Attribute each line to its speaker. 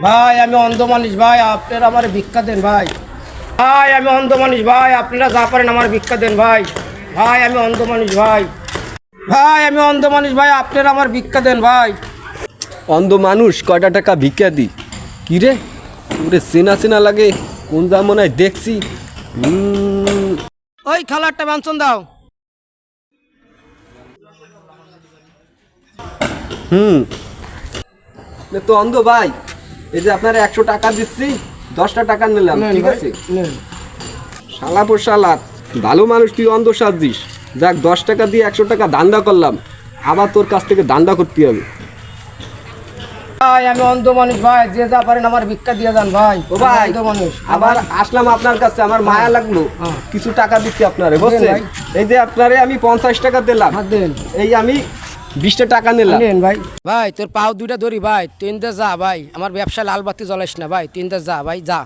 Speaker 1: ভাই আমি অন্ধ মানুষ ভাই, আপনারা আমার ভিক্ষা দেন ভাই। ভাই আমি অন্ধ মানুষ ভাই, আপনারা যা পারেন আমার ভিক্ষা দেন ভাই। ভাই আমি অন্ধ মানুষ ভাই। ভাই আমি অন্ধ মানুষ ভাই, আপনারা আমার ভিক্ষা দেন ভাই।
Speaker 2: অন্ধ মানুষ কয়টা টাকা ভিক্ষা দি? কি রে ওরে চেনা চেনা লাগে, কোন যা মনে হয় দেখছি।
Speaker 1: ওই খালারটা বাঞ্চন দাও।
Speaker 2: তো অন্ধ ভাই, এই যে আপনারা 100 টাকা দিচ্ছি, 10টা টাকা নিলাম, ঠিক আছে? শালা পর শালা, ভালো মানুষ তুই অন্ধ সাজিস। যাক 10 টাকা দিয়ে 100 টাকা দান্দা করলাম, আবার তোর কাছ থেকে দান্দা করতে হবে।
Speaker 1: ভাই আমি অন্ধ মানুষ ভাই, যে যা পারেন আমার ভিক্ষা দিয়ে যান ভাই।
Speaker 2: ও ভাই
Speaker 1: অন্ধ মানুষ
Speaker 2: আবার আসলাম আপনার কাছে, আমার মায়া লাগলো কিছু টাকা দিচ্ছি আপনারে, বুঝছেন? এই যে আপনারে আমি 50 টাকা দিলাম, এই আমি 20টা টাকা নিলাম।
Speaker 1: ভাই ভাই তোর পাও দুইটা ধরি ভাই, তুই যা ভাই, আমার ব্যবসা লাল বাতি জ্বলাইস না ভাই, তুই যা ভাই যা।